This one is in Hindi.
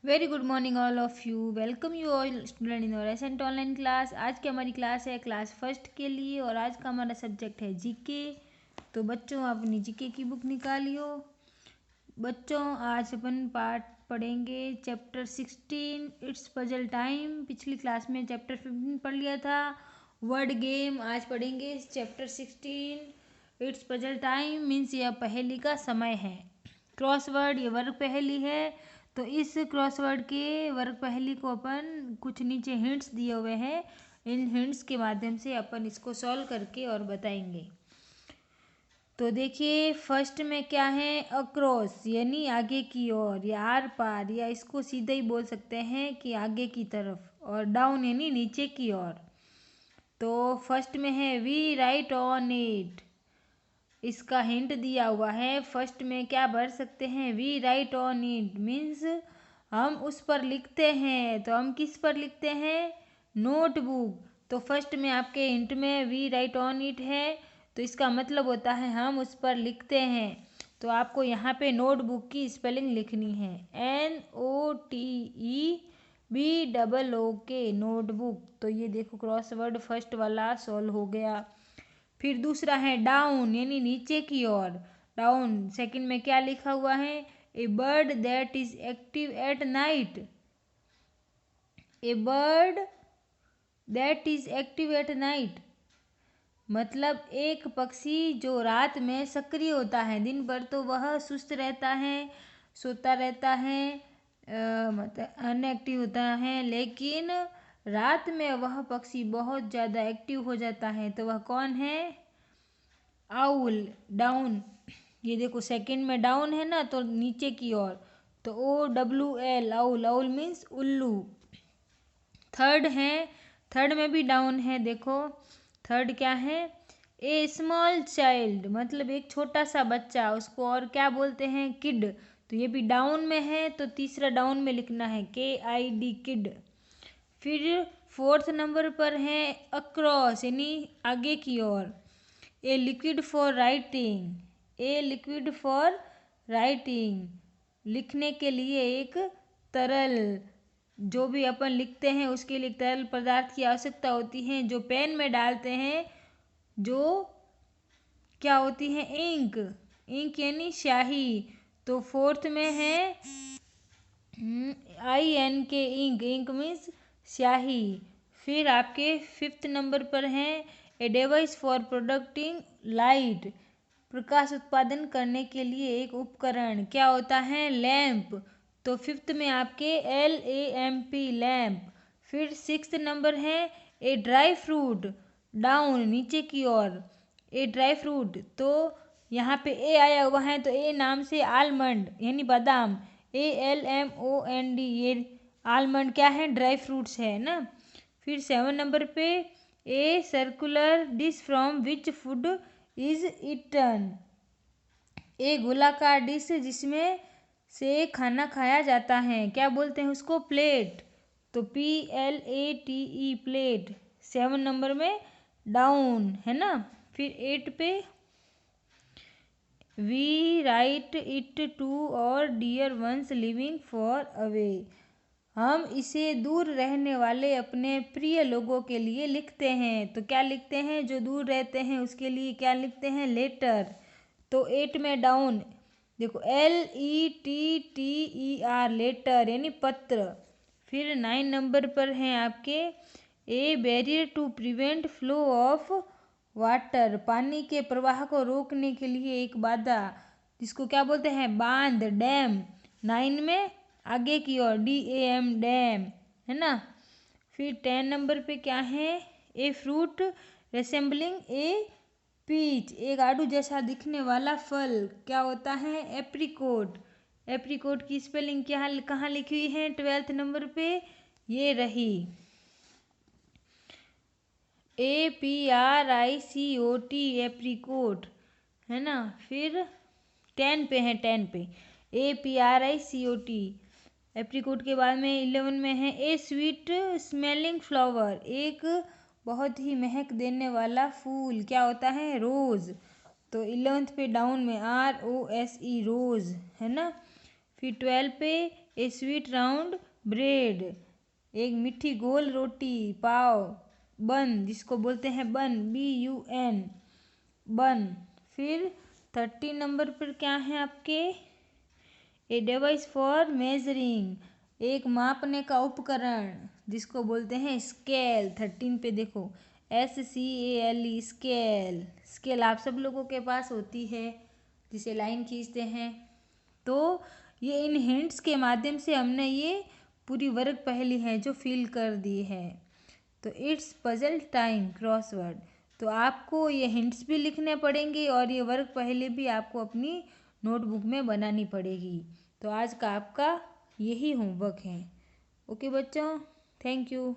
Very good morning all of you. Welcome you all student in रेसेंट online class. आज की हमारी क्लास है क्लास फर्स्ट के लिए और आज का हमारा सब्जेक्ट है जीके। तो बच्चों अपनी जीके की बुक निकालियो। बच्चों आज अपन पाठ पढ़ेंगे चैप्टर 16 इट्स पजल टाइम। पिछली क्लास में चैप्टर 15 पढ़ लिया था वर्ड गेम। आज पढ़ेंगे chapter 16 it's puzzle time means यह पहेली का समय है। क्रॉसवर्ड ये वर्ग पहेली है। तो इस क्रॉसवर्ड के वर्ग पहेली को अपन कुछ नीचे हिंट्स दिए हुए हैं, इन हिंट्स के माध्यम से अपन इसको सॉल्व करके और बताएंगे। तो देखिए फर्स्ट में क्या है, अक्रॉस यानी आगे की ओर या आर पार, या इसको सीधे ही बोल सकते हैं कि आगे की तरफ, और डाउन यानी नीचे की ओर। तो फर्स्ट में है वी राइट ऑन इट। इसका हिंट दिया हुआ है। फर्स्ट में क्या भर सकते हैं, we write on it means हम उस पर लिखते हैं। तो हम किस पर लिखते हैं, नोटबुक। तो फर्स्ट में आपके हिंट में वी राइट ऑन इट है, तो इसका मतलब होता है हम उस पर लिखते हैं। तो आपको यहाँ पे नोटबुक की स्पेलिंग लिखनी है, NOTEBOOK नोटबुक। तो ये देखो क्रॉसवर्ड फर्स्ट वाला सॉल्व हो गया। फिर दूसरा है डाउन यानी नीचे की ओर। डाउन सेकंड में क्या लिखा हुआ है, a bird that is active at night. A bird that is active at night मतलब एक पक्षी जो रात में सक्रिय होता है। दिन भर तो वह सुस्त रहता है, सोता रहता है, मतलब अनएक्टिव होता है, लेकिन रात में वह पक्षी बहुत ज़्यादा एक्टिव हो जाता है। तो वह कौन है, आउल। डाउन ये देखो सेकंड में डाउन है ना, तो नीचे की ओर, तो OWL आउल। आउल मीन्स उल्लू। थर्ड है, थर्ड में भी डाउन है। देखो थर्ड क्या है, ए स्मॉल चाइल्ड मतलब एक छोटा सा बच्चा, उसको और क्या बोलते हैं, किड। तो ये भी डाउन में है, तो तीसरा डाउन में लिखना है KID किड। फिर फोर्थ नंबर पर है अक्रॉस यानी आगे की ओर। A liquid for writing, a liquid for writing लिखने के लिए एक तरल, जो भी अपन लिखते हैं उसके लिए तरल पदार्थ की आवश्यकता होती है, जो पेन में डालते हैं, जो क्या होती है, इंक। इंक यानी स्याही। तो फोर्थ में है INK इंक। इंक मीन्स स्याही। फिर आपके फिफ्थ नंबर पर है a device for producing light, प्रकाश उत्पादन करने के लिए एक उपकरण। क्या होता है, लैंप। तो फिफ्थ में आपके LAMP लैंप। फिर सिक्स्थ नंबर है ए ड्राई फ्रूट, डाउन नीचे की ओर। ए ड्राई फ्रूट, तो यहाँ पे ए आया हुआ है, तो ए नाम से आलमंड यानी बादाम, ALMOND। ये आलमंड क्या है, ड्राई फ्रूट्स है ना। फिर सेवन नंबर पे a circular dish from which food is eaten, एक गोलाकार डिश जिसमें से खाना खाया जाता है, क्या बोलते हैं उसको, प्लेट। तो PLATE प्लेट सेवन नंबर में डाउन है ना। फिर एट पे we write it to our dear ones living far away, हम इसे दूर रहने वाले अपने प्रिय लोगों के लिए लिखते हैं। तो क्या लिखते हैं, जो दूर रहते हैं उसके लिए क्या लिखते हैं, लेटर। तो एट में डाउन देखो LETTER लेटर यानी पत्र। फिर नाइन नंबर पर हैं आपके a barrier to prevent flow of water, पानी के प्रवाह को रोकने के लिए एक बाधा, जिसको क्या बोलते हैं, बांध, डैम। नाइन में आगे की ओर DAM डैम है ना। फिर 10 नंबर पे क्या है, ए फ्रूट रेसेंबलिंग ए पीच, एक आड़ू जैसा दिखने वाला फल, क्या होता है, एप्रीकोट। एप्रीकोट की स्पेलिंग क्या कहाँ लिखी हुई है, 12th नंबर पे ये रही, APRICOT एप्रीकोट है ना। फिर 10 पे है, 10 पे APRICOT एप्रीकोट के बाद में 11 में है ए स्वीट स्मेलिंग फ्लावर, एक बहुत ही महक देने वाला फूल, क्या होता है, रोज़। तो 11th पे डाउन में ROSE रोज़ है ना। फिर 12 पे ए स्वीट राउंड ब्रेड, एक मीठी गोल रोटी, पाव, बन जिसको बोलते हैं बन, BUN, बन। फिर 13 नंबर पर क्या है आपके, ए डिवाइस फॉर मेजरिंग, एक मापने का उपकरण जिसको बोलते हैं स्केल। 13 पे देखो SCALE, स्केल। स्केल आप सब लोगों के पास होती है जिसे लाइन खींचते हैं। तो ये इन हिंट्स के माध्यम से हमने ये पूरी वर्ग पहेली है जो फिल कर दी है। तो इट्स पजल टाइम क्रॉसवर्ड। तो आपको ये हिंट्स भी लिखने पड़ेंगे और ये वर्ग पहेली भी आपको अपनी नोटबुक में बनानी पड़ेगी। तो आज का आपका यही होमवर्क है। ओके बच्चों, थैंक यू।